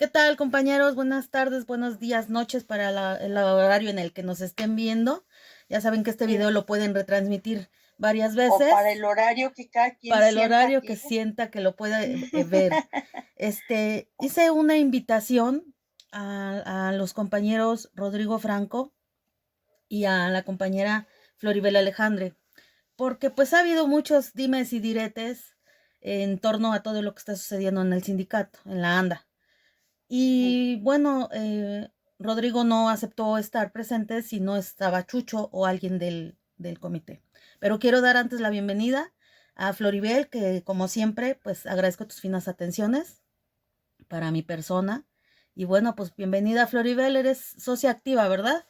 ¿Qué tal, compañeros? Buenas tardes, buenos días, noches para el horario en el que nos estén viendo. Ya saben que este Sí, video lo pueden retransmitir varias o para veces el horario que cada quien para el sienta horario que que es. sienta que lo pueda ver. Hice una invitación a los compañeros Rodrigo Franco y a la compañera Floribel Alejandre, porque pues ha habido muchos dimes y diretes en torno a todo lo que está sucediendo en el sindicato, en la ANDA. Sí. Y bueno, Rodrigo no aceptó estar presente si no estaba Chucho o alguien del comité. Pero quiero dar antes la bienvenida a Floribel, que como siempre, pues agradezco tus finas atenciones para mi persona. Y bueno, pues bienvenida Floribel, eres socia activa, ¿verdad?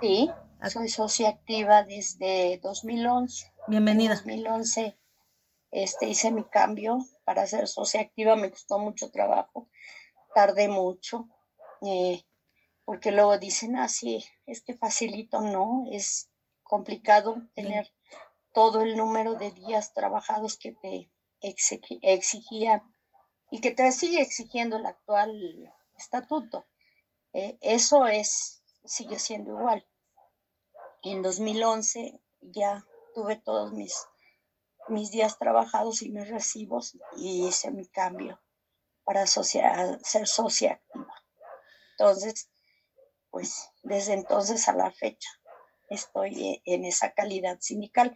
Sí, Ac- soy socia activa desde 2011. En Bienvenida. 2011 hice mi cambio para ser socia activa. Me costó mucho trabajo, tardé mucho, eh, porque luego dicen, sí, es que facilito, no, es complicado Bien. tener todo el número de días trabajados que te exigía y que te sigue exigiendo el actual estatuto. Sigue siendo igual. En 2011 ya tuve todos mis días trabajados y mis recibos y hice mi cambio para ser socia activa. Entonces, pues desde entonces a la fecha estoy en esa calidad sindical,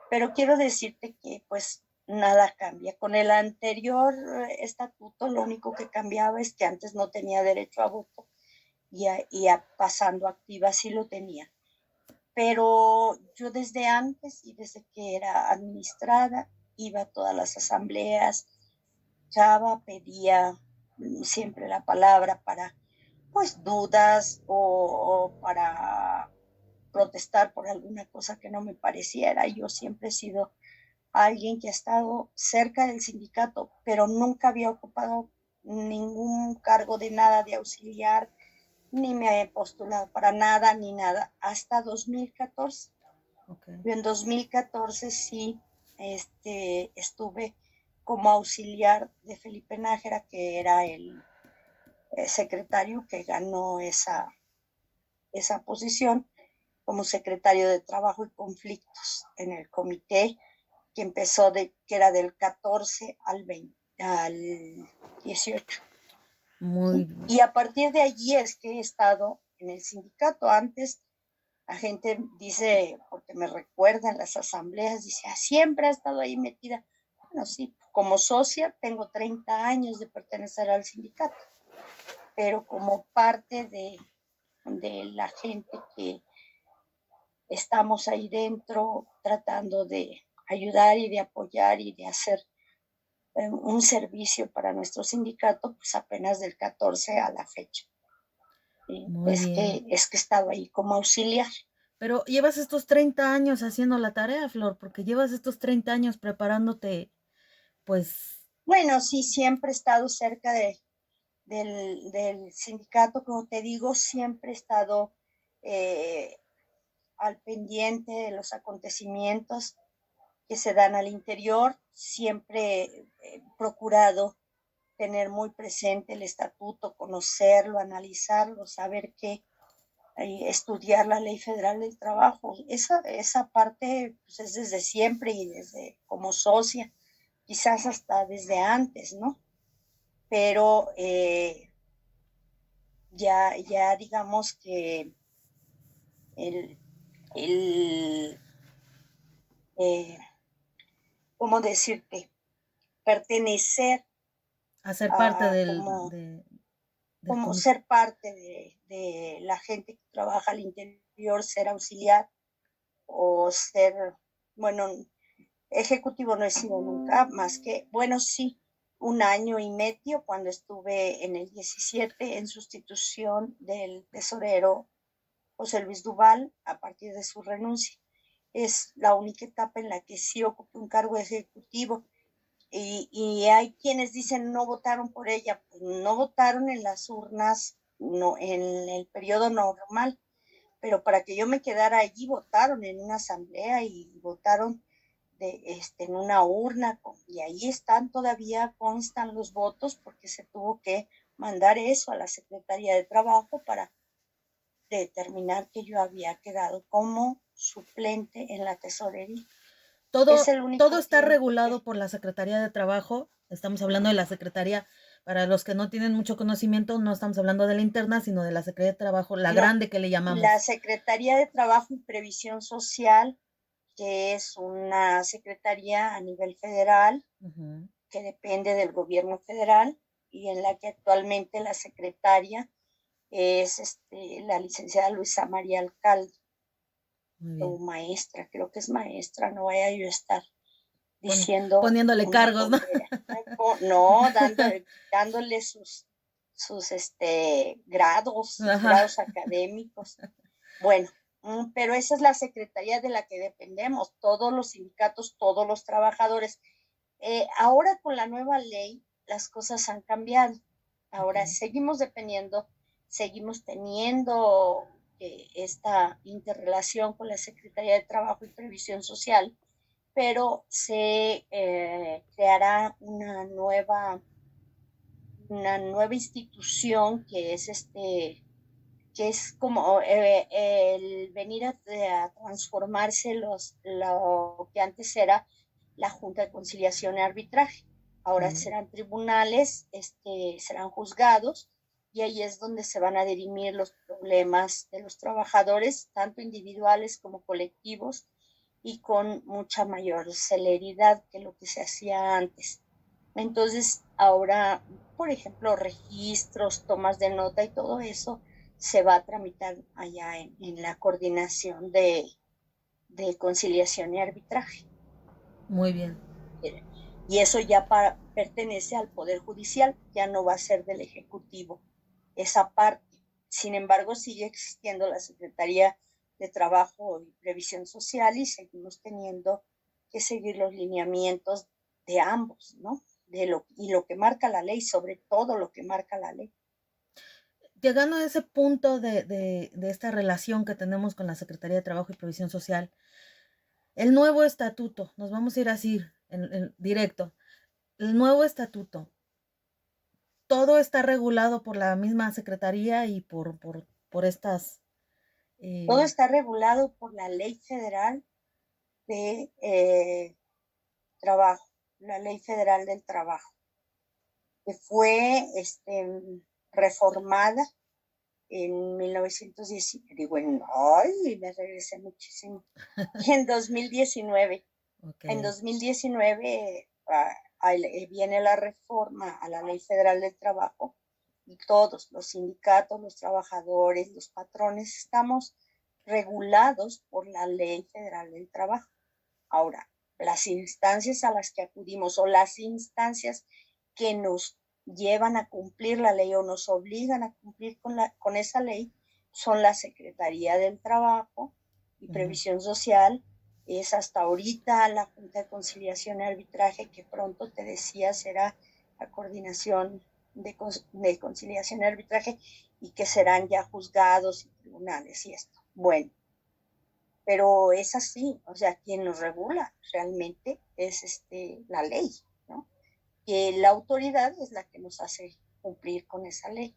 pero quiero decirte que pues nada cambia. Con el anterior estatuto lo único que cambiaba es que antes no tenía derecho a voto y pasando activa sí lo tenía. Pero yo desde antes y desde que era administrada iba a todas las asambleas, escuchaba, pedía siempre la palabra para pues dudas o para protestar por alguna cosa que no me pareciera. Yo siempre he sido alguien que ha estado cerca del sindicato, pero nunca había ocupado ningún cargo de nada de auxiliar, ni me he postulado para nada, ni nada, hasta 2014. Okay. Yo en 2014 sí estuve como auxiliar de Felipe Nájera, que era el secretario que ganó esa posición como secretario de Trabajo y Conflictos en el comité que que era del 14 al 20, al 18. Muy ¿Sí? bien. Y a partir de allí es que he estado en el sindicato. Antes la gente dice, porque me recuerda en las asambleas, dice, siempre ha estado ahí metida. Bueno, sí, como socia tengo 30 años de pertenecer al sindicato, pero como parte de la gente que estamos ahí dentro tratando de ayudar y de apoyar y de hacer un servicio para nuestro sindicato, pues apenas del 14 a la fecha. ¿Sí? Muy Es bien. que, es que estaba ahí como auxiliar. Pero llevas estos 30 años haciendo la tarea, Flor, porque llevas estos 30 años preparándote, pues, Bueno, sí, siempre he estado cerca del sindicato, como te digo, siempre he estado eh, al pendiente de los acontecimientos que se dan al interior, siempre he procurado tener muy presente el estatuto, conocerlo, analizarlo, saber qué, estudiar la ley federal del trabajo. Esa parte pues, es desde siempre y desde como socia, quizás hasta desde antes, ¿no? Pero ya digamos que el, el ¿cómo decirte? Pertenecer hacer parte a del como comité. ser parte de la gente que trabaja al interior, ser auxiliar o ser, bueno, ejecutivo no he sido nunca, más que, bueno, sí, un año y medio cuando estuve en el 17 en sustitución del tesorero José Luis Duval a partir de su renuncia. Es la única etapa en la que sí ocupé un cargo ejecutivo y hay quienes dicen no votaron por ella, pues no votaron en las urnas, no, en el periodo normal, pero para que yo me quedara allí votaron en una asamblea y votaron en una urna y ahí están todavía, constan los votos porque se tuvo que mandar eso a la Secretaría de Trabajo para determinar que yo había quedado como suplente en la tesorería. Es Todo, el todo único está tiempo regulado que por la Secretaría de Trabajo. Estamos hablando de la Secretaría, para los que no tienen mucho conocimiento, no estamos hablando de la interna, sino de la Secretaría de Trabajo, la no, grande que le la llamamos. Secretaría de Trabajo y Previsión Social, que es una secretaría a nivel federal Ujú. que depende del gobierno federal y en la que actualmente la secretaria es la licenciada Luisa María Alcalde, Muy o bien. maestra, creo que es maestra, no vaya yo a estar Pon- diciendo Poniéndole una cargos, ¿no? tontería. No, dándole sus Ajá. grados académicos. Bueno, pero esa es la secretaría de la que dependemos, todos los sindicatos, todos los trabajadores. Ahora con la nueva ley, las cosas han cambiado. Ahora Okay. seguimos teniendo esta interrelación con la Secretaría de Trabajo y Previsión Social, pero se creará una nueva institución que es como el venir a transformarse lo que antes era la Junta de Conciliación y Arbitraje. Ahora Mm. serán tribunales, serán juzgados, y ahí es donde se van a dirimir los problemas de los trabajadores, tanto individuales como colectivos, y con mucha mayor celeridad que lo que se hacía antes. Entonces, ahora, por ejemplo, registros, tomas de nota y todo eso se va a tramitar allá en la coordinación de conciliación y arbitraje. Muy bien. Y eso ya pertenece al Poder Judicial, ya no va a ser del Ejecutivo, esa parte. Sin embargo, sigue existiendo la Secretaría de Trabajo y Previsión Social y seguimos teniendo que seguir los lineamientos de ambos, ¿no? Y lo que marca la ley, sobre todo lo que marca la ley. Llegando a ese punto de esta relación que tenemos con la Secretaría de Trabajo y Previsión Social, el nuevo estatuto, nos vamos a ir así, en directo. El nuevo estatuto, todo está regulado por la misma secretaría y por estas. Todo eh, está regulado por la Ley Federal de Trabajo, la Ley Federal del Trabajo, que fue reformada en 1910, digo, ay, me regresé muchísimo, en 2019. ok. En 2019 viene la reforma a la Ley Federal del Trabajo y todos, los sindicatos, los trabajadores, los patrones, estamos regulados por la Ley Federal del Trabajo. Ahora, las instancias a las que acudimos o las instancias que nos llevan a cumplir la ley o nos obligan a cumplir con esa ley son la Secretaría del Trabajo y Ujú. Previsión Social. Es hasta ahorita la Junta de Conciliación y Arbitraje, que pronto te decía será la coordinación de conciliación y arbitraje, y que serán ya juzgados y tribunales y esto. Bueno, pero es así, o sea, quien nos regula realmente es la ley, ¿no? Que la autoridad es la que nos hace cumplir con esa ley.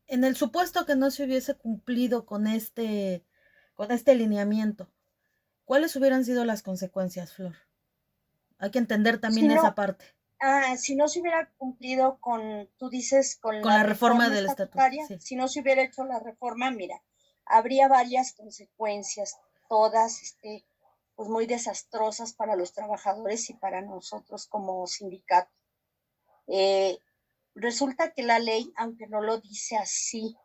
En el supuesto que no se hubiese cumplido con este lineamiento, ¿cuáles hubieran sido las consecuencias, Flor? Hay que entender Si también esa no, parte, si no se hubiera cumplido tú dices, con con la la reforma reforma del estatuto, estatutaria, sí. si no se hubiera hecho la reforma, mira, habría varias consecuencias, todas pues muy desastrosas para los trabajadores y para nosotros como sindicato. Eh, Resulta que la ley, aunque no lo dice así,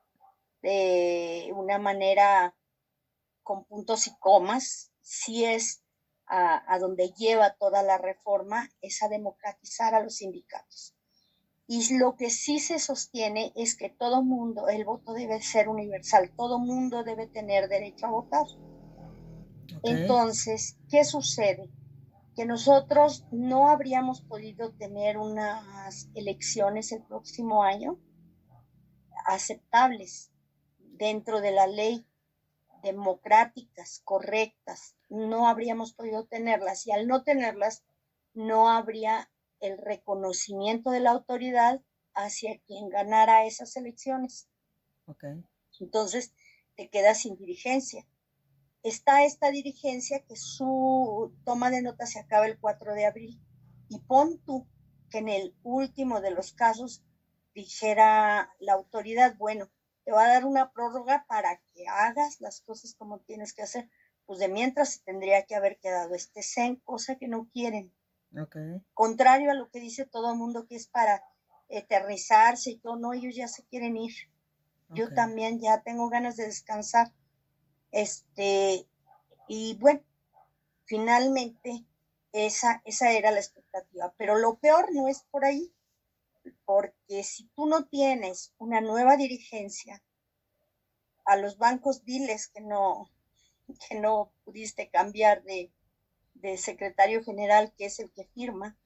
de una manera con puntos y comas, sí es a donde lleva toda la reforma, es a democratizar a los sindicatos. Y lo que sí se sostiene es que todo mundo, el voto debe ser universal, todo mundo debe tener derecho a votar. Ok. Entonces, ¿qué sucede? Que nosotros no habríamos podido tener unas elecciones el próximo año aceptables dentro de la ley, democráticas, correctas. No habríamos podido tenerlas, y al no tenerlas no habría el reconocimiento de la autoridad hacia quien ganara esas elecciones. Okay. Entonces te quedas sin dirigencia. Está esta dirigencia que su toma de nota se acaba el 4 de abril. Y pon tú que en el último de los casos dijera la autoridad, bueno, te va a dar una prórroga para que hagas las cosas como tienes que hacer. Pues de mientras se tendría que haber quedado este CEN, cosa que no quieren. Okay. Contrario a lo que dice todo el mundo que es para eternizarse y todo, no, ellos ya se quieren ir. Yo Okay. también ya tengo ganas de descansar. Y bueno, finalmente esa era la expectativa. Pero lo peor no es por ahí, porque si tú no tienes una nueva dirigencia, a los bancos diles que no pudiste cambiar de secretario general, que es el que firma,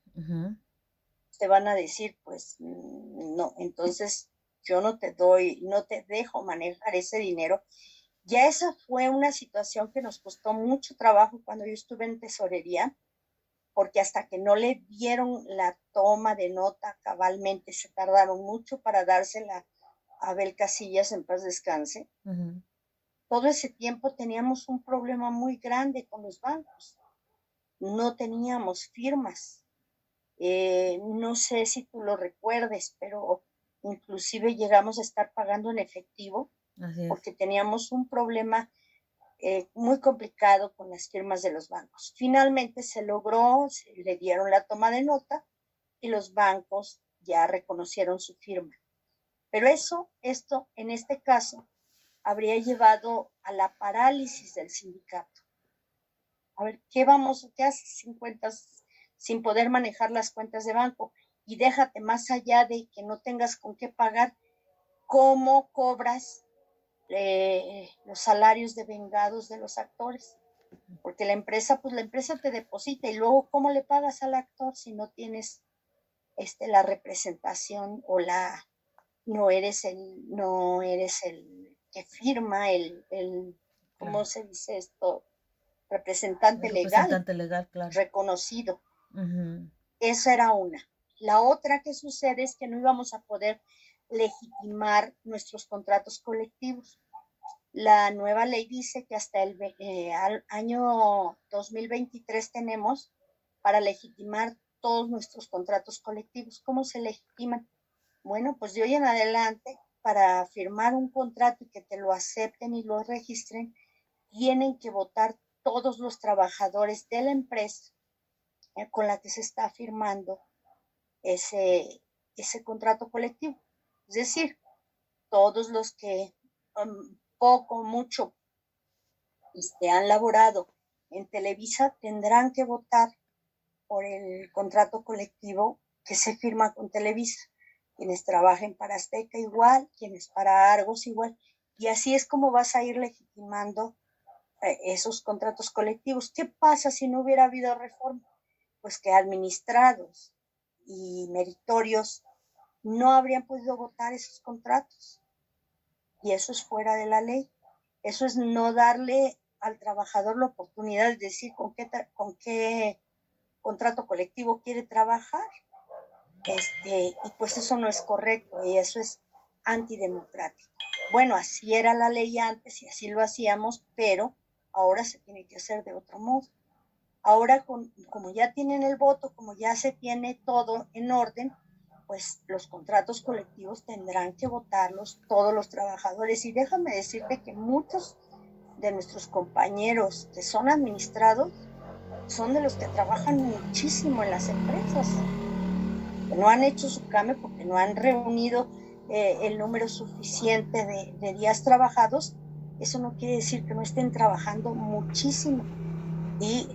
te van a decir, pues no, entonces yo no te doy, no te dejo manejar ese dinero. Ya esa fue una situación que nos costó mucho trabajo cuando yo estuve en tesorería, porque hasta que no le dieron la toma de nota cabalmente, se tardaron mucho para dársela a Abel Casillas, en paz descanse. Todo ese tiempo teníamos un problema muy grande con los bancos. No teníamos firmas. No sé si tú lo recuerdes, pero inclusive llegamos a estar pagando en efectivo porque teníamos un problema muy complicado con las firmas de los bancos. Finalmente se logró, se le dieron la toma de nota y los bancos ya reconocieron su firma. Pero esto en este caso habría llevado a la parálisis del sindicato. A ver, ¿qué haces sin poder manejar las cuentas de banco? Y déjate más allá de que no tengas con qué pagar, ¿cómo cobras los salarios de vengados de los actores? Porque la empresa te deposita y luego ¿cómo le pagas al actor si no tienes la representación o no eres el que firma ¿cómo se dice esto? Representante legal, claro. reconocido. Esa era una. La otra que sucede es que no íbamos a poder legitimar nuestros contratos colectivos. La nueva ley dice que hasta el año 2023 tenemos para legitimar todos nuestros contratos colectivos. ¿Cómo se legitiman? Bueno, pues de hoy en adelante, para firmar un contrato y que te lo acepten y lo registren, tienen que votar todos los trabajadores de la empresa con la que se está firmando ese contrato colectivo. Es decir, todos los que poco, mucho han laborado en Televisa tendrán que votar por el contrato colectivo que se firma con Televisa. Quienes trabajen para Azteca igual, quienes para Argos igual. Y así es como vas a ir legitimando esos contratos colectivos. ¿Qué pasa si no hubiera habido reforma? Pues que administrados y meritorios no habrían podido votar esos contratos. Y eso es fuera de la ley. Eso es no darle al trabajador la oportunidad de decir con qué contrato colectivo quiere trabajar. Y pues eso no es correcto y eso es antidemocrático. Bueno, así era la ley antes y así lo hacíamos, pero ahora se tiene que hacer de otro modo. Ahora, como ya tienen el voto, como ya se tiene todo en orden, pues los contratos colectivos tendrán que votarlos todos los trabajadores. Y déjame decirte que muchos de nuestros compañeros que son administrados son de los que trabajan muchísimo en las empresas, que no han hecho su cambio porque no han reunido el número suficiente de días trabajados. Eso no quiere decir que no estén trabajando muchísimo y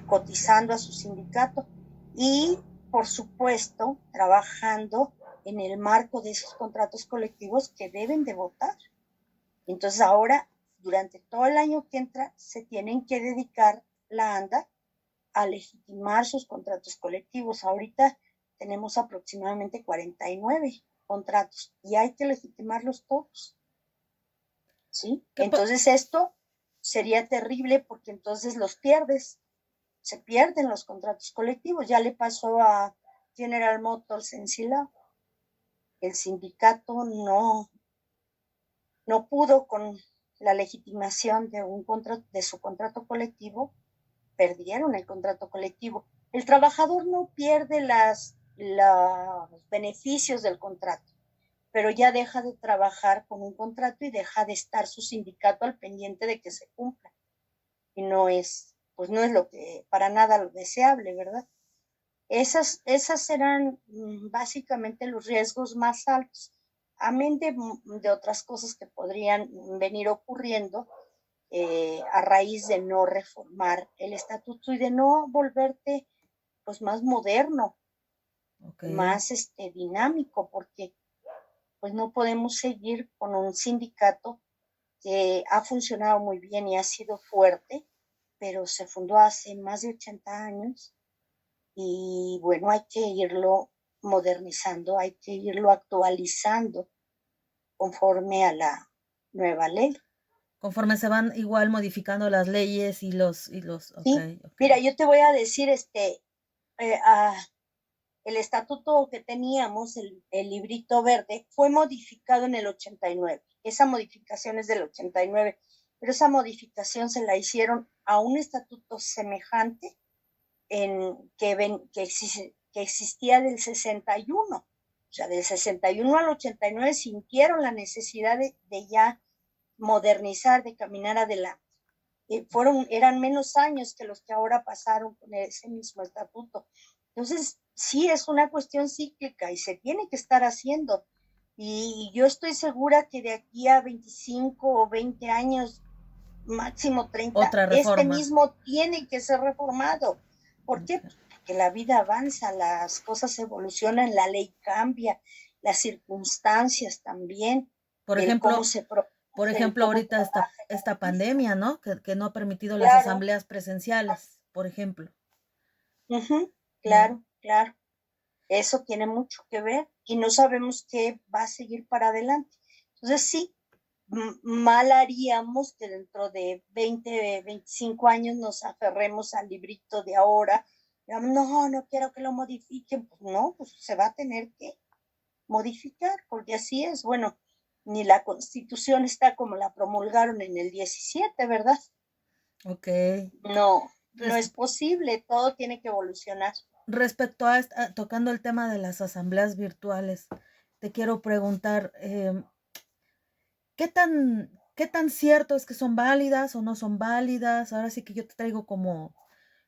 cotizando a su sindicato y, por supuesto, trabajando en el marco de esos contratos colectivos que deben de votar. Entonces ahora, durante todo el año que entra, se tienen que dedicar la ANDA a legitimar sus contratos colectivos. Ahorita tenemos aproximadamente 49 contratos y hay que legitimarlos todos. ¿Sí? Entonces esto sería terrible porque entonces los pierdes. Se pierden los contratos colectivos. Ya le pasó a General Motors en Silao. el sindicato no pudo con la legitimación de su contrato colectivo, perdieron el contrato colectivo. El trabajador no pierde los beneficios del contrato, pero ya deja de trabajar con un contrato y deja de estar su sindicato al pendiente de que se cumpla. Y pues no es lo que, para nada lo deseable, ¿verdad? Esas serán básicamente los riesgos más altos, amén de otras cosas que podrían venir ocurriendo a raíz de no reformar el estatuto y de no volverte pues más moderno, más dinámico, porque pues no podemos seguir con un sindicato que ha funcionado muy bien y ha sido fuerte, pero se fundó hace más de 80 años y bueno, hay que irlo modernizando, hay que irlo actualizando conforme a la nueva ley. Conforme se van igual modificando las leyes y los, Sí, mira, yo te voy a decir, el estatuto que teníamos, el librito verde, fue modificado en el 89. Esa modificación es del 89, pero esa modificación se la hicieron a un estatuto semejante que existía del 61. O sea, del 61 al 89 sintieron la necesidad de ya modernizar, de caminar adelante. Eran menos años que los que ahora pasaron con ese mismo estatuto. Entonces, sí es una cuestión cíclica y se tiene que estar haciendo. Y yo estoy segura que de aquí a 25 o 20 años, máximo 30, este mismo tiene que ser reformado. ¿Por qué? Porque la vida avanza, las cosas evolucionan, la ley cambia, las circunstancias también. Por ejemplo, ahorita esta pandemia, ¿no? Que no ha permitido las asambleas presenciales, por ejemplo. Claro. Eso tiene mucho que ver y no sabemos qué va a seguir para adelante. Entonces sí, mal haríamos que dentro de 20, 25 años nos aferremos al librito de ahora. No quiero que lo modifiquen. Pues no, pues se va a tener que modificar, porque así es. Bueno, ni la Constitución está como la promulgaron en el 17, ¿verdad? No es posible, todo tiene que evolucionar. Respecto a tocando el tema de las asambleas virtuales, te quiero preguntar, ¿qué tan cierto es que son válidas o no son válidas? Ahora sí que yo te traigo como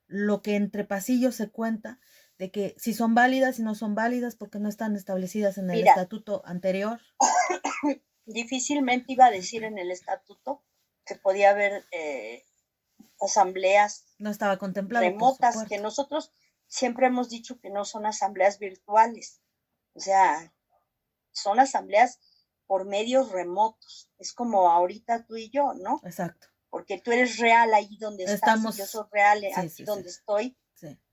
lo que entre pasillos se cuenta, de que si son válidas y no son válidas porque no están establecidas en el estatuto anterior. Difícilmente iba a decir en el estatuto que podía haber asambleas no estaba contemplado, remotas, que nosotros siempre hemos dicho que no son asambleas virtuales, o sea, son asambleas por medios remotos, es como ahorita tú y yo, ¿no? Exacto. Porque tú eres real ahí donde estás, y yo soy real aquí donde estoy,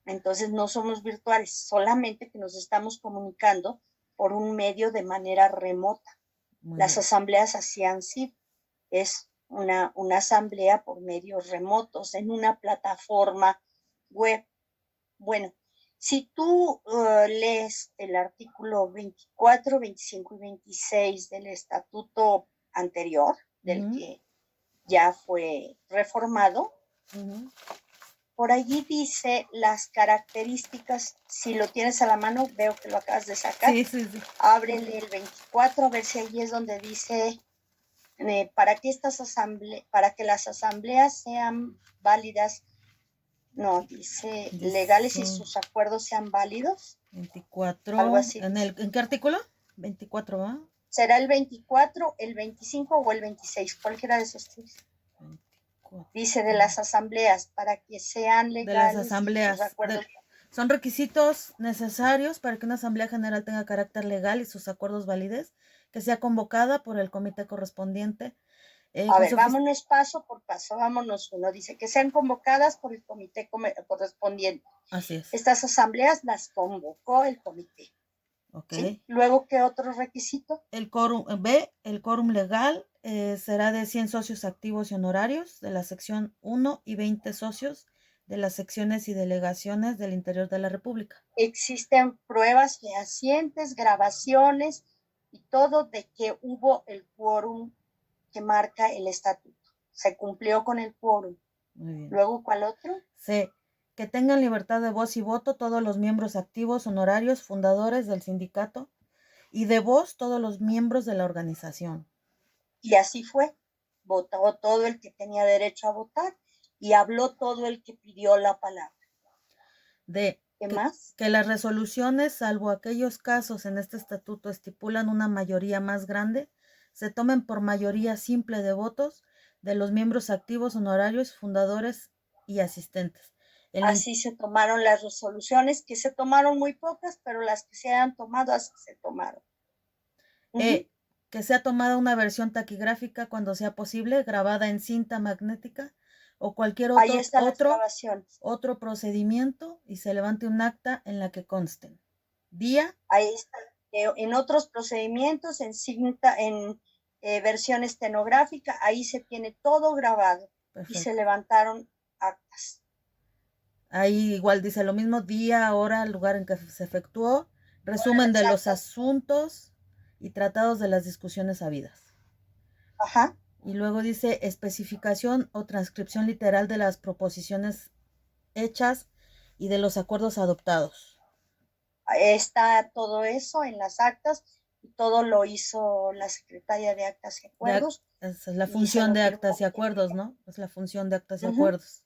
entonces no somos virtuales, solamente que nos estamos comunicando por un medio de manera remota. Las asambleas así han sido, es una asamblea por medios remotos en una plataforma web. Bueno, si tú lees el artículo 24, 25 y 26 del estatuto anterior, del que ya fue reformado, por allí dice las características. Si lo tienes a la mano, veo que lo acabas de sacar. Sí. Ábrele el 24, a ver si allí es donde dice para que las asambleas sean válidas. No, dice legales y sus acuerdos sean válidos. 24. Algo así. ¿En qué artículo? 24, ¿va? Será el 24, el 25 o el 26, cualquiera de esos tres. Dice de las asambleas, para que sean legales. De las asambleas. Son requisitos necesarios para que una asamblea general tenga carácter legal y sus acuerdos validez, que sea convocada por el comité correspondiente. A ver, vámonos paso por paso, vámonos uno. Dice que sean convocadas por el comité correspondiente. Así es. Estas asambleas las convocó el comité. ¿Sí? Luego, ¿qué otro requisito? El quórum legal será de 100 socios activos y honorarios de la sección 1 y 20 socios de las secciones y delegaciones del interior de la República. Existen pruebas fehacientes, grabaciones y todo de que hubo el quórum que marca el estatuto. Se cumplió con el quórum. Muy bien. Luego, ¿cuál otro? C. Que tengan libertad de voz y voto todos los miembros activos, honorarios, fundadores del sindicato y de voz todos los miembros de la organización. Y así fue. Votó todo el que tenía derecho a votar y habló todo el que pidió la palabra. D. ¿Qué más? Que las resoluciones, salvo aquellos casos en este estatuto estipulan una mayoría más grande, se tomen por mayoría simple de votos de los miembros activos, honorarios, fundadores y asistentes. Así se tomaron las resoluciones, que se tomaron muy pocas, pero las que se han tomado, así se tomaron. Que sea tomada una versión taquigráfica cuando sea posible, grabada en cinta magnética o cualquier otro procedimiento y se levante un acta en la que consten. Día. Ahí está. En otros procedimientos, en cinta, en versión estenográfica, ahí se tiene todo grabado. Perfecto. Y se levantaron actas. Ahí igual dice lo mismo, día, hora, lugar en que se efectuó, resumen de los asuntos y tratados de las discusiones habidas. Ajá. Y luego dice especificación o transcripción literal de las proposiciones hechas y de los acuerdos adoptados. Está todo eso en las actas y todo lo hizo la secretaria de Actas y Acuerdos. Esa es la función de actas y acuerdos, ¿no? Es la función de actas y acuerdos.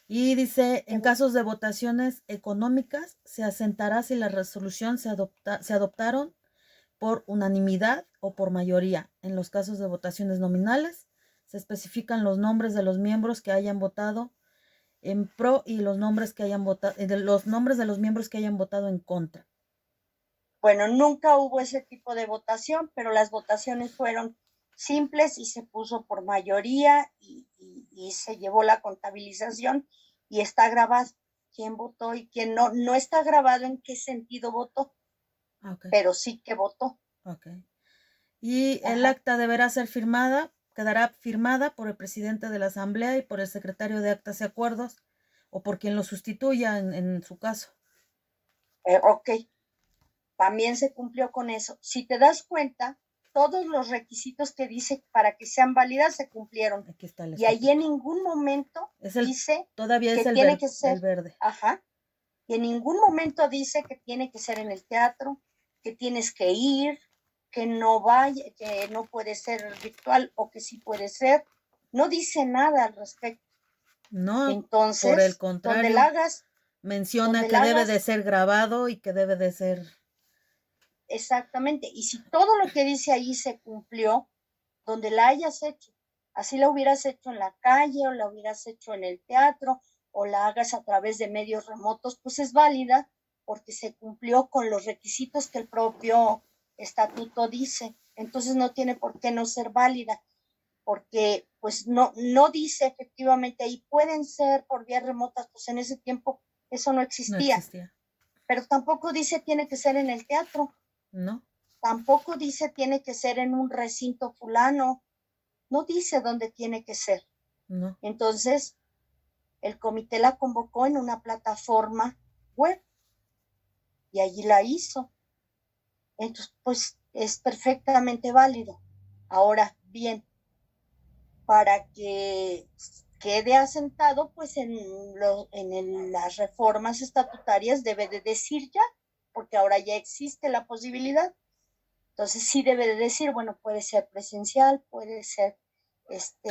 Y dice, en casos de votaciones económicas, se asentará si la resolución se adoptaron por unanimidad o por mayoría. En los casos de votaciones nominales, se especifican los nombres de los miembros que hayan votado en pro y los nombres que hayan votado, los nombres de los miembros que hayan votado en contra. Bueno, nunca hubo ese tipo de votación, pero las votaciones fueron simples y se puso por mayoría y se llevó la contabilización y está grabado quién votó y quién no. No está grabado en qué sentido votó, pero sí que votó. Y el acta deberá ser quedará firmada por el presidente de la Asamblea y por el secretario de Actas y Acuerdos o por quien lo sustituya en su caso. También se cumplió con eso. Si te das cuenta, todos los requisitos que dice para que sean válidas se cumplieron. Aquí está el y allí en ningún momento dice todavía que es tiene que ser el verde. Ajá. Y en ningún momento dice que tiene que ser en el teatro, que tienes que ir, que no vaya, que no puede ser virtual o que sí puede ser. No dice nada al respecto. No, entonces, por el contrario, donde la hagas, menciona que debe de ser grabado y que debe de ser. Exactamente. Y si todo lo que dice ahí se cumplió, donde la hayas hecho, así la hubieras hecho en la calle o la hubieras hecho en el teatro o la hagas a través de medios remotos, pues es válida porque se cumplió con los requisitos que el propio estatuto dice. Entonces no tiene por qué no ser válida, porque pues no dice efectivamente ahí pueden ser por vías remotas, pues en ese tiempo eso no existía. Pero tampoco dice tiene que ser en el teatro. No. Tampoco dice tiene que ser en un recinto fulano. No dice dónde tiene que ser. No. Entonces, el comité la convocó en una plataforma web y allí la hizo. Entonces, pues es perfectamente válido. Ahora bien, para que quede asentado, pues en las reformas estatutarias debe de decir ya, porque ahora ya existe la posibilidad. Entonces sí debe de decir, bueno, puede ser presencial, puede ser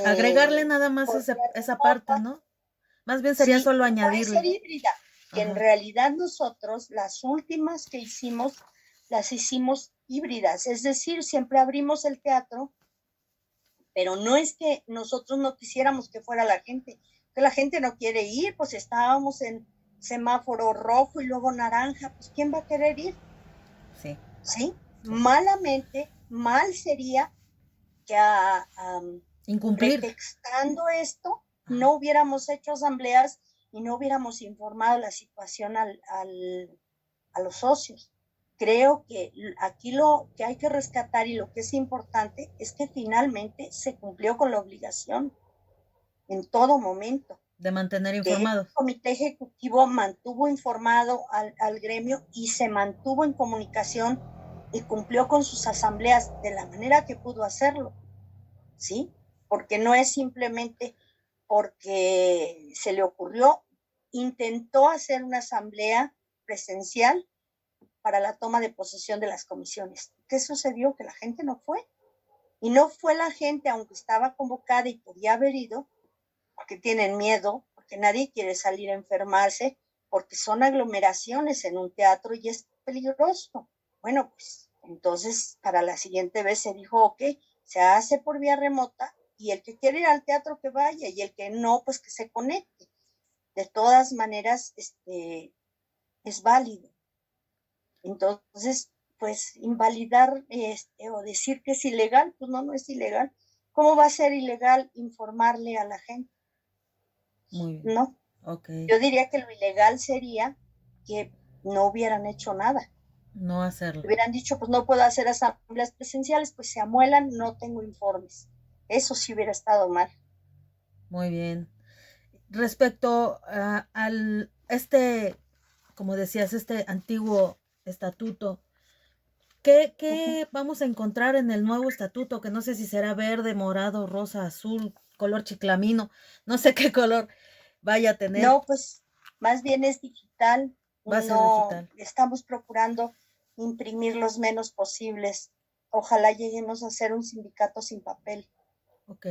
agregarle nada más esa parte, ¿no? Más bien sería solo añadirle. Puede ser híbrida, que en realidad nosotros las últimas que hicimos, las hicimos híbridas, es decir, siempre abrimos el teatro, pero no es que nosotros no quisiéramos que fuera la gente, que la gente no quiere ir, pues estábamos en semáforo rojo y luego naranja, pues ¿quién va a querer ir? ¿Sí? Malamente, mal sería que pretextando esto, no hubiéramos hecho asambleas y no hubiéramos informado la situación a los socios. Creo que aquí lo que hay que rescatar y lo que es importante es que finalmente se cumplió con la obligación en todo momento. De mantener informados. El comité ejecutivo mantuvo informado al gremio y se mantuvo en comunicación y cumplió con sus asambleas de la manera que pudo hacerlo, ¿sí? Porque no es simplemente porque se le ocurrió, intentó hacer una asamblea presencial para la toma de posesión de las comisiones. ¿Qué sucedió? Que la gente no fue. Y no fue la gente, aunque estaba convocada y podía haber ido, porque tienen miedo, porque nadie quiere salir a enfermarse, porque son aglomeraciones en un teatro y es peligroso. Bueno, pues entonces para la siguiente vez se dijo, ok, se hace por vía remota y el que quiere ir al teatro que vaya y el que no, pues que se conecte. De todas maneras, es válido. Entonces, pues invalidar o decir que es ilegal, pues no, no es ilegal. ¿Cómo va a ser ilegal informarle a la gente? Muy bien. No. Ok. Yo diría que lo ilegal sería que no hubieran hecho nada. No hacerlo. Hubieran dicho, pues no puedo hacer asambleas presenciales, pues se amuelan, no tengo informes. Eso sí hubiera estado mal. Muy bien. Respecto al como decías, este antiguo estatuto, ¿qué vamos a encontrar en el nuevo estatuto? Que no sé si será verde, morado, rosa, azul, color chiclamino, no sé qué color vaya a tener. No, pues más bien es digital. Va a ser No, digital. estamos procurando imprimir los menos posibles. Ojalá lleguemos a ser un sindicato sin papel. Ok.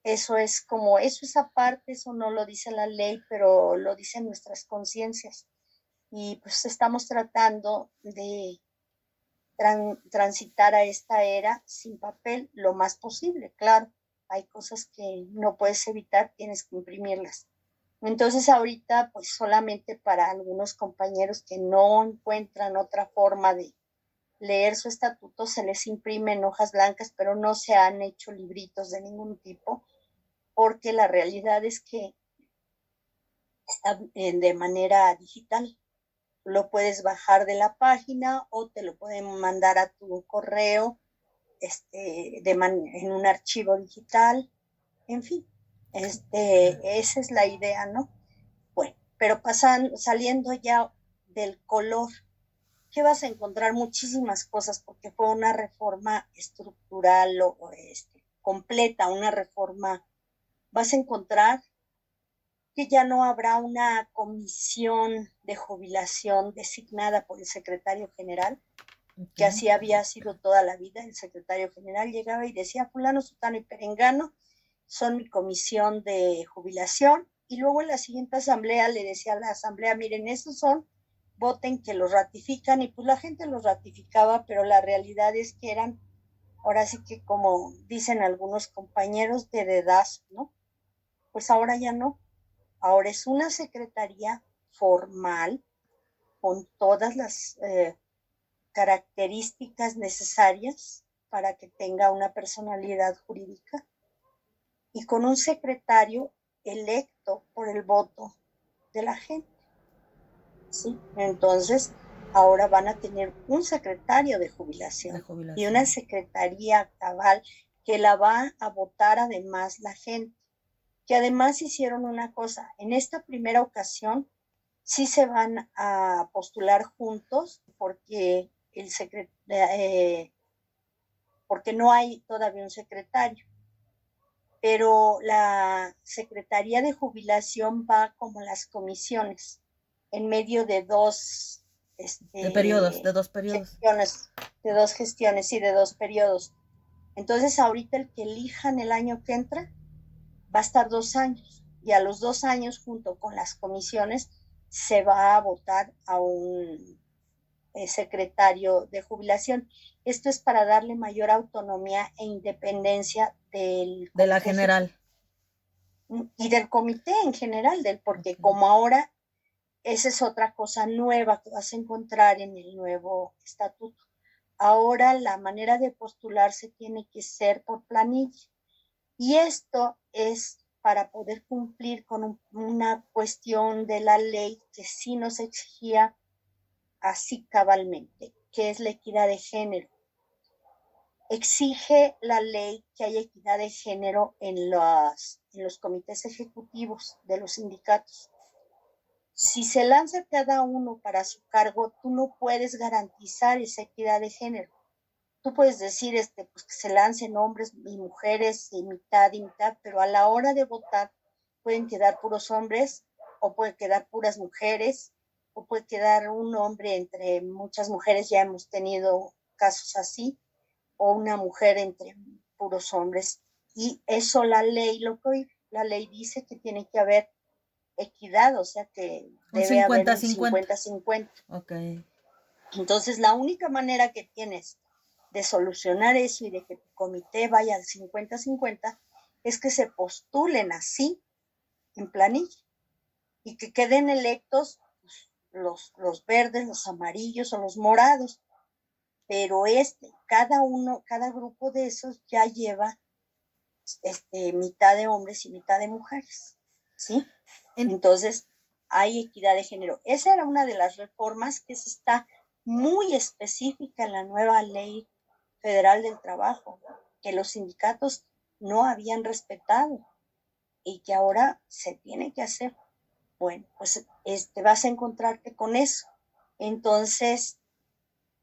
Eso es como, eso es aparte, eso no lo dice la ley, pero lo dicen nuestras conciencias. Y pues estamos tratando de transitar a esta era sin papel lo más posible. Claro, hay cosas que no puedes evitar, tienes que imprimirlas. Entonces ahorita, pues solamente para algunos compañeros que no encuentran otra forma de leer su estatuto, se les imprimen hojas blancas, pero no se han hecho libritos de ningún tipo, porque la realidad es que está de manera digital. Lo puedes bajar de la página o te lo pueden mandar a tu correo en un archivo digital, en fin, esa es la idea, ¿no? Bueno, pero saliendo ya del color, que vas a encontrar muchísimas cosas porque fue una reforma estructural completa, una reforma. Vas a encontrar que ya no habrá una comisión de jubilación designada por el secretario general, que Okay. así había sido toda la vida. El secretario general llegaba y decía, fulano, sutano y perengano son mi comisión de jubilación, y luego en la siguiente asamblea le decía a la asamblea, miren, esos son, voten que los ratifican, y pues la gente los ratificaba, pero la realidad es que eran, ahora sí que como dicen algunos compañeros, de dedazo, ¿no? Pues ahora ya no, ahora es una secretaría formal con todas las características necesarias para que tenga una personalidad jurídica y con un secretario electo por el voto de la gente, ¿sí? Entonces, ahora van a tener un secretario de De jubilación y una jubilación. secretaría cabal que la va a votar además la gente, que además hicieron una cosa, en esta primera ocasión sí se van a postular juntos porque no hay todavía un secretario, pero la Secretaría de Jubilación va como las comisiones, en medio de dos De dos periodos. gestiones, sí, de dos periodos. Entonces, ahorita el que elijan el año que entra va a estar 2 años, y a los 2 años, junto con las comisiones, se va a votar a un secretario de jubilación. Esto es para darle mayor autonomía e independencia del De la comité general. y del comité en general, porque Okay. como ahora, esa es otra cosa nueva que vas a encontrar en el nuevo estatuto. Ahora la manera de postularse tiene que ser por planilla. Y esto es para poder cumplir con una cuestión de la ley que sí nos exigía así cabalmente, que es la equidad de género. Exige la ley que haya equidad de género en los comités ejecutivos de los sindicatos. Si se lanza cada uno para su cargo, tú no puedes garantizar esa equidad de género. tú puedes decir pues que se lancen hombres y mujeres y mitad, pero a la hora de votar pueden quedar puros hombres o pueden quedar puras mujeres o puede quedar un hombre entre muchas mujeres, ya hemos tenido casos así, o una mujer entre puros hombres. Y eso la ley lo prohíbe. La ley dice que tiene que haber equidad, o sea que Un debe haber un 50-50. 50-50. Ok. Entonces, la única manera que tienes de solucionar eso y de que tu comité vaya al 50-50 es que se postulen así en planilla y que queden electos los verdes, los amarillos o los morados. Pero cada grupo de esos ya lleva mitad de hombres y mitad de mujeres, ¿sí? Entonces, hay equidad de género. Esa era una de las reformas que se está muy específica en la nueva ley federal del trabajo, que los sindicatos no habían respetado y que ahora se tiene que hacer. Bueno, pues vas a encontrarte con eso. Entonces,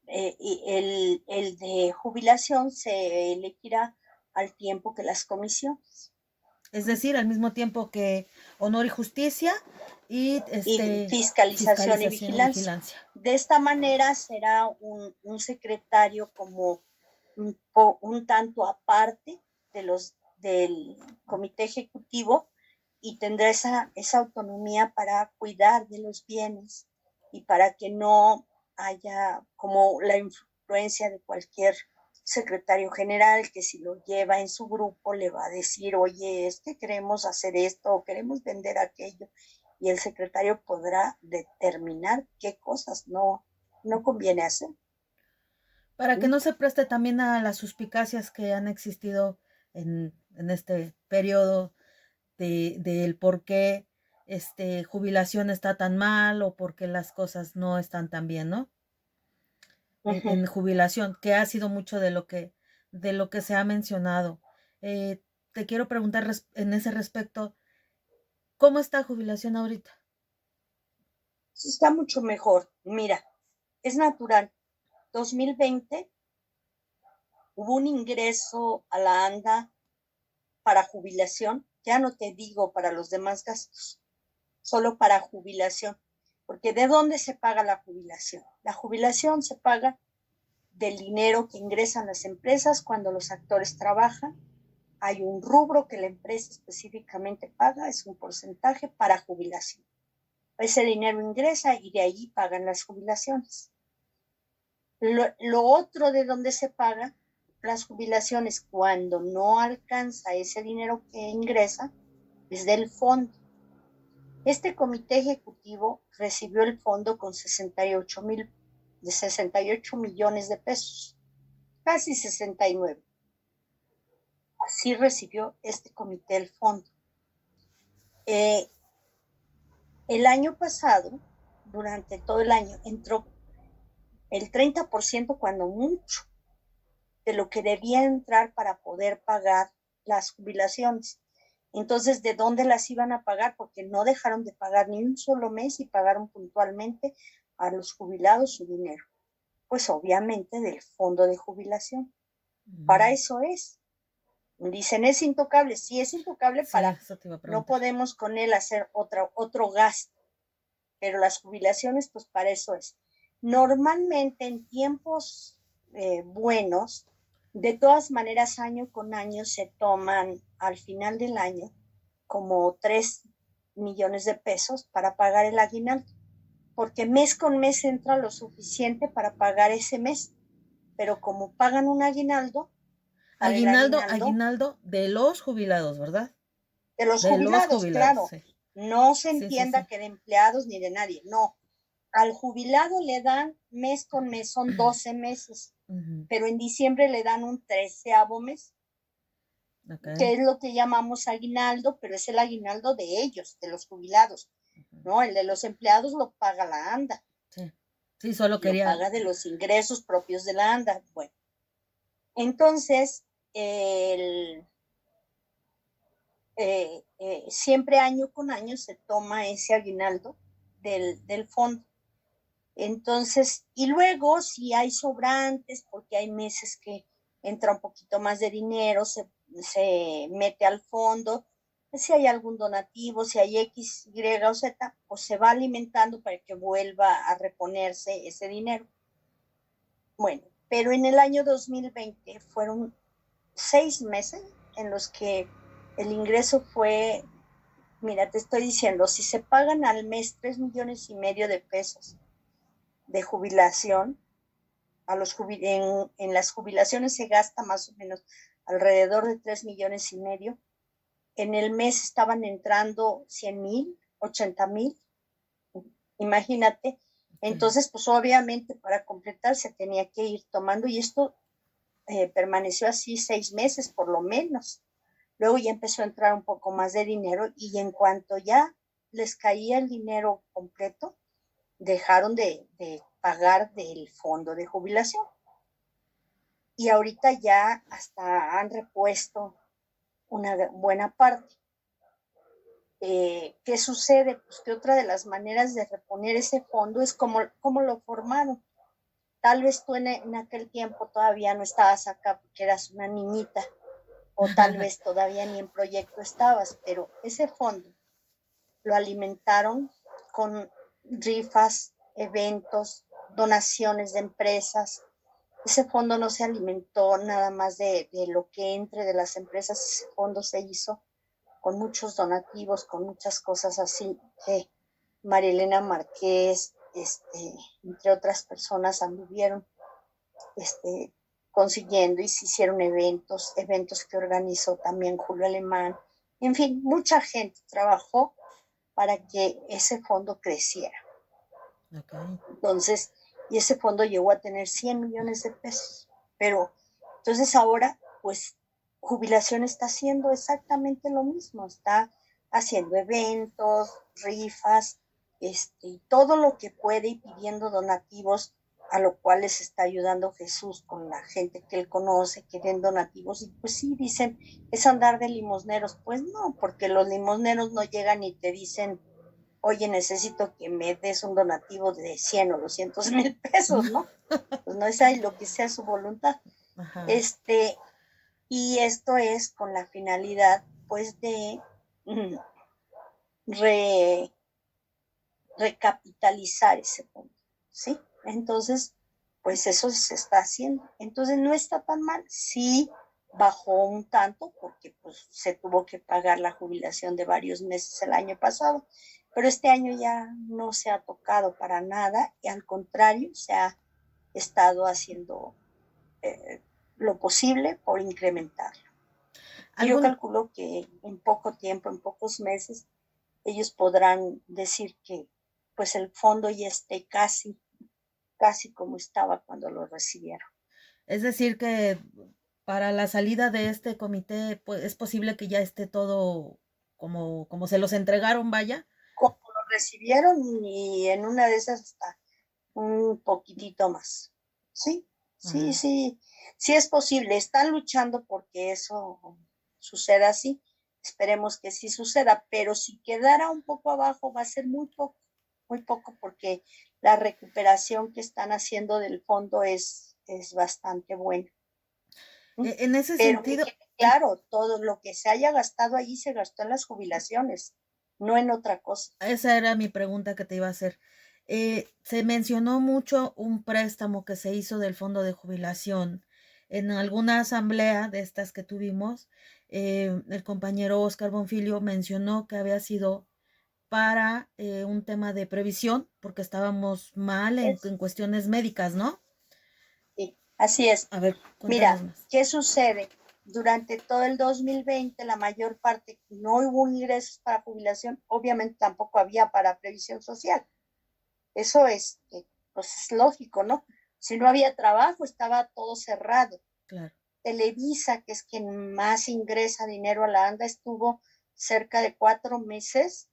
el de jubilación se elegirá al tiempo que las comisiones. Es decir, al mismo tiempo que honor y justicia y Fiscalización y fiscalización y vigilancia. vigilancia. De esta manera será un secretario como un tanto aparte del comité ejecutivo y tendrá esa autonomía para cuidar de los bienes y para que no haya como la influencia de cualquier secretario general que si lo lleva en su grupo le va a decir, oye, queremos hacer esto o queremos vender aquello, y el secretario podrá determinar qué cosas no conviene hacer. Para que no se preste también a las suspicacias que han existido en este periodo del por qué jubilación está tan mal o por qué las cosas no están tan bien, ¿no? En jubilación, que ha sido mucho de lo que se ha mencionado. Te quiero preguntar en ese respecto, ¿cómo está jubilación ahorita? Está mucho mejor. Mira, es natural. 2020 hubo un ingreso a la ANDA para jubilación, ya no te digo para los demás gastos, solo para jubilación. Porque ¿de dónde se paga la jubilación? La jubilación se paga del dinero que ingresan las empresas cuando los actores trabajan. Hay un rubro que la empresa específicamente paga, es un porcentaje para jubilación. Ese dinero ingresa y de ahí pagan las jubilaciones. Lo otro de donde se paga las jubilaciones cuando no alcanza ese dinero que ingresa es del fondo. Este comité ejecutivo recibió el fondo con 68 millones de pesos, casi 69. Así recibió este comité el fondo. El año pasado, durante todo el año, entró el 30% cuando mucho de lo que debía entrar para poder pagar las jubilaciones. Entonces, ¿de dónde las iban a pagar? Porque no dejaron de pagar ni un solo mes y pagaron puntualmente a los jubilados su dinero. Pues obviamente del fondo de jubilación. Para eso es. Dicen, es intocable. Sí, es intocable, sí, para, no podemos con él hacer otro gasto. Pero las jubilaciones, pues para eso es. Normalmente en tiempos buenos, de todas maneras, año con año se toman al final del año como 3 millones de pesos para pagar el aguinaldo, porque mes con mes entra lo suficiente para pagar ese mes, pero como pagan un aguinaldo, aguinaldo de los jubilados, ¿verdad? De los jubilados, claro. Sí. No se entienda que de empleados ni de nadie, no. Al jubilado le dan mes con mes, son 12 meses, pero en diciembre le dan un 13º mes, que es lo que llamamos aguinaldo, pero es el aguinaldo de ellos, de los jubilados, ¿no? El de los empleados lo paga la ANDA. Sí, solo quería... Lo paga de los ingresos propios de la ANDA. Bueno, entonces, siempre año con año se toma ese aguinaldo del fondo. Entonces, y luego si hay sobrantes, porque hay meses que entra un poquito más de dinero, se mete al fondo, si hay algún donativo, si hay X, Y o Z, pues se va alimentando para que vuelva a reponerse ese dinero. Bueno, pero en el año 2020 fueron 6 meses en los que el ingreso fue, mira, te estoy diciendo, si se pagan al mes 3,5 millones de pesos de jubilación, en las jubilaciones se gasta más o menos alrededor de 3,5 millones. En el mes estaban entrando 100,000, 80,000, imagínate. Entonces, pues obviamente para completar se tenía que ir tomando y esto permaneció así 6 meses por lo menos. Luego ya empezó a entrar un poco más de dinero y en cuanto ya les caía el dinero completo, dejaron de pagar del fondo de jubilación. Y ahorita ya hasta han repuesto una buena parte. ¿Qué sucede? Pues que otra de las maneras de reponer ese fondo es como lo formaron. Tal vez tú en aquel tiempo todavía no estabas acá porque eras una niñita, o tal vez todavía ni en proyecto estabas, pero ese fondo lo alimentaron con rifas, eventos, donaciones de empresas. Ese fondo no se alimentó nada más de lo que entre de las empresas, ese fondo se hizo con muchos donativos, con muchas cosas así, que Marielena Márquez, entre otras personas anduvieron consiguiendo y se hicieron eventos que organizó también Julio Alemán. En fin, mucha gente trabajó para que ese fondo creciera. Okay. Entonces, y ese fondo llegó a tener 100 millones de pesos. Pero entonces ahora, pues, jubilación está haciendo exactamente lo mismo, está haciendo eventos, rifas, todo lo que puede y pidiendo donativos, a lo cual les está ayudando Jesús con la gente que él conoce, que den donativos. Y pues sí, dicen, es andar de limosneros. Pues no, porque los limosneros no llegan y te dicen, oye, necesito que me des un donativo de 100 o 200,000 pesos, ¿no? Pues no es ahí lo que sea su voluntad. Ajá. Y esto es con la finalidad, pues, de re, recapitalizar ese punto, ¿sí? Entonces, pues eso se está haciendo. Entonces no está tan mal. Sí bajó un tanto porque pues se tuvo que pagar la jubilación de varios meses el año pasado, pero este año ya no se ha tocado para nada y al contrario se ha estado haciendo lo posible por incrementarlo. Y yo ¿Algún, calculo que en poco tiempo, en pocos meses, ellos podrán decir que pues el fondo ya esté casi como estaba cuando lo recibieron. es decir, que para la salida de este comité, pues es posible que ya esté todo como se los entregaron, vaya? Como lo recibieron y en una de esas está un poquitito más. Sí, sí, Ajá. sí, sí es posible. Están luchando porque eso suceda así. Esperemos que sí suceda, pero si quedara un poco abajo va a ser muy poco porque la recuperación que están haciendo del fondo es bastante buena. En ese Pero que sentido, quede claro, todo lo que se haya gastado allí se gastó en las jubilaciones, no en otra cosa. esa era mi pregunta que te iba a hacer. Se mencionó mucho un préstamo que se hizo del fondo de jubilación. En alguna asamblea de estas que tuvimos, el compañero Oscar Bonfilio mencionó que había sido para un tema de previsión, porque estábamos mal Es, en cuestiones médicas, ¿no? sí, así es. A ver, cuéntanos Mira, más. ¿qué sucede? Durante todo el 2020, la mayor parte no hubo ingresos para jubilación, obviamente tampoco había para previsión social. Eso pues es lógico, ¿no? Si no había trabajo, estaba todo cerrado. Claro. Televisa, que es quien más ingresa dinero a la ANDA, estuvo cerca de 4 meses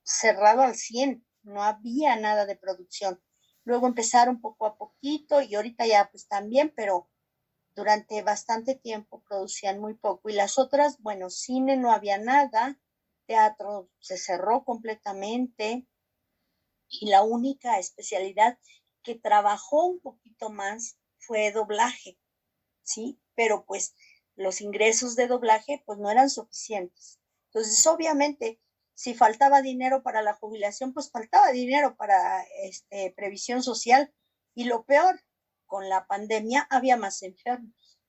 cerrado al 100, no había nada de producción. Luego empezaron poco a poquito y ahorita ya pues también, pero durante bastante tiempo producían muy poco. Y las otras, bueno, cine no había nada, teatro se cerró completamente, y la única especialidad que trabajó un poquito más fue doblaje, ¿sí? Pero pues los ingresos de doblaje pues no eran suficientes. Entonces, obviamente, si faltaba dinero para la jubilación, pues faltaba dinero para previsión social. Y lo peor, con la pandemia había más enfermos.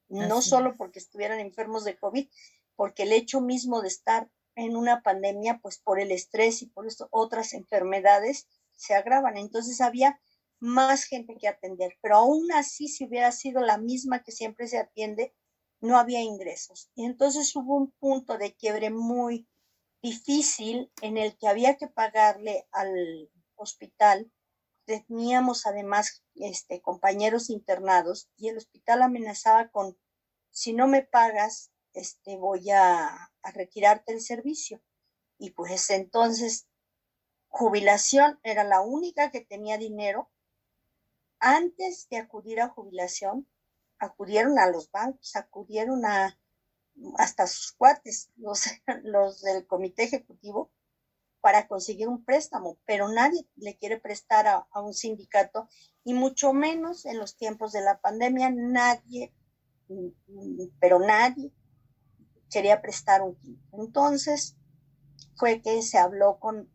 No Así solo es. porque estuvieran enfermos de COVID, porque el hecho mismo de estar en una pandemia, pues por el estrés y por esto, otras enfermedades se agravan. Entonces había más gente que atender, pero aún así, si hubiera sido la misma que siempre se atiende, no había ingresos. Y entonces hubo un punto de quiebre muy difícil en el que había que pagarle al hospital. Teníamos además compañeros internados y el hospital amenazaba con, si no me pagas, voy a retirarte el servicio. Y pues entonces jubilación era la única que tenía dinero. Antes de acudir a jubilación, acudieron a los bancos, acudieron hasta sus cuates, los del comité ejecutivo, para conseguir un préstamo, pero nadie le quiere prestar a un sindicato y mucho menos en los tiempos de la pandemia, nadie, pero nadie quería prestar un quinto. Entonces fue que se habló con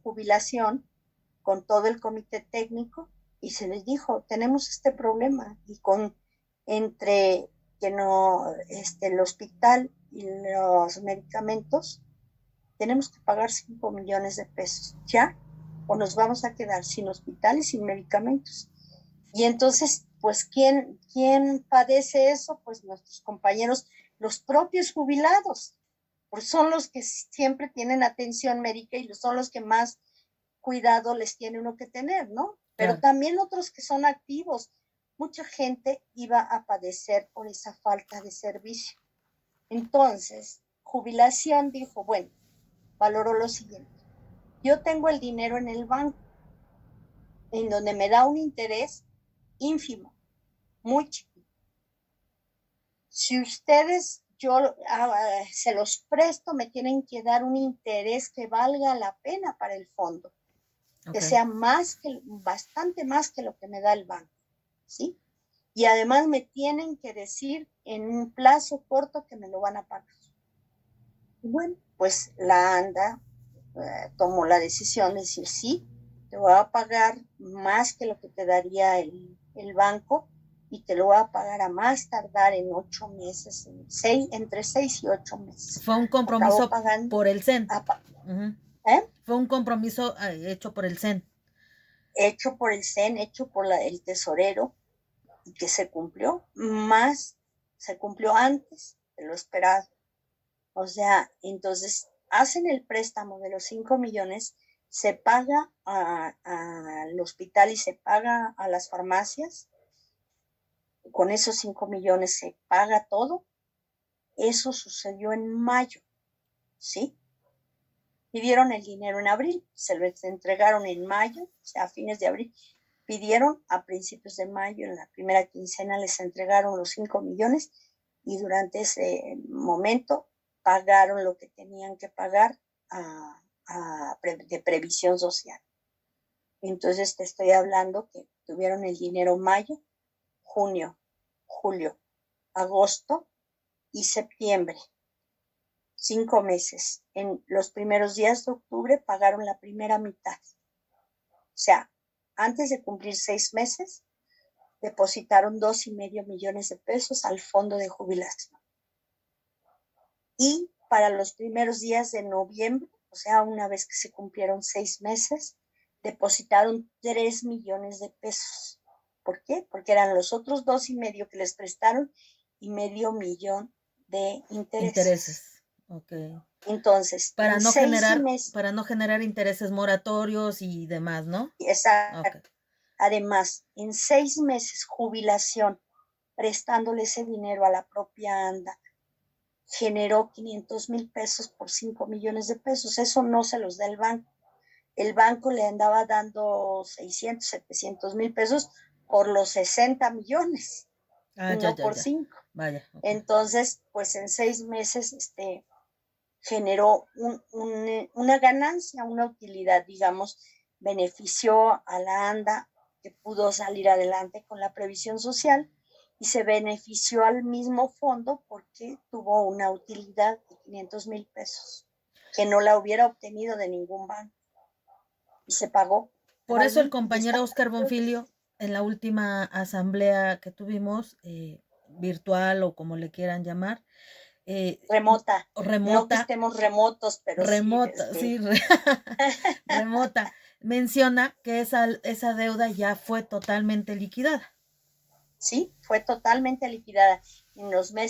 jubilación, con todo el comité técnico y se les dijo, tenemos este problema y entre que no, el hospital y los medicamentos, tenemos que pagar 5 millones de pesos, ¿ya? O nos vamos a quedar sin hospital y sin medicamentos. Y entonces, pues, ¿quién padece eso? Pues nuestros compañeros, los propios jubilados, pues son los que siempre tienen atención médica y son los que más cuidado les tiene uno que tener, ¿no? Pero Claro. también otros que son activos. Mucha gente iba a padecer por esa falta de servicio. Entonces, jubilación dijo, bueno, valoró lo siguiente. Yo tengo el dinero en el banco, en donde me da un interés ínfimo, muy chiquito. Si ustedes, yo se los presto, me tienen que dar un interés que valga la pena para el fondo, que sea bastante más que lo que me da el banco, ¿sí? Y además me tienen que decir en un plazo corto que me lo van a pagar. Y bueno, pues la ANDA tomó la decisión de decir, sí, te voy a pagar más que lo que te daría el banco y te lo voy a pagar a más tardar en 8 meses, entre 6 y 8 meses. Fue un Acabó compromiso pagando. por el CEN. ¿Eh? Fue un compromiso hecho por el CEN. Hecho por el CEN, hecho por el tesorero, y que se cumplió, se cumplió antes de lo esperado. O sea, entonces hacen el préstamo de los 5 millones, se paga al hospital y se paga a las farmacias. Con esos 5 millones se paga todo. Eso sucedió en mayo, ¿sí? Pidieron el dinero en abril, se lo entregaron en mayo, o sea, a fines de abril. Pidieron a principios de mayo, en la primera quincena les entregaron los 5 millones y durante ese momento pagaron lo que tenían que pagar de previsión social. Entonces te estoy hablando que tuvieron el dinero mayo, junio, julio, agosto y septiembre. 5 meses. En los primeros días de octubre pagaron la primera mitad. O sea, antes de cumplir 6 meses, depositaron 2,5 millones de pesos al fondo de jubilación. Y para los primeros días de noviembre, o sea, una vez que se cumplieron 6 meses, depositaron 3 millones de pesos. ¿Por qué? Porque eran los otros 2,5 que les prestaron y medio millón de intereses. Ok. Entonces, Para en no 6 meses, para no generar intereses moratorios y demás, ¿no? exacto. Okay. Además, en 6 meses, jubilación, prestándole ese dinero a la propia ANDA, generó 500,000 pesos por 5 millones de pesos. Eso no se los da el banco. El banco le andaba dando 600, 700,000 pesos por los 60 millones, no por 5. Vaya. Okay. Entonces, pues en 6 meses, generó una ganancia, una utilidad, digamos, benefició a la ANDA, que pudo salir adelante con la previsión social, y se benefició al mismo fondo porque tuvo una utilidad de 500,000 pesos, que no la hubiera obtenido de ningún banco, y se pagó. Por eso el compañero Oscar Bonfilio, en la última asamblea que tuvimos, virtual o como le quieran llamar, remota. No que remota, estemos remotos, pero remota, sí. Remota, menciona que esa deuda ya fue totalmente liquidada. Sí, fue totalmente liquidada. En los meses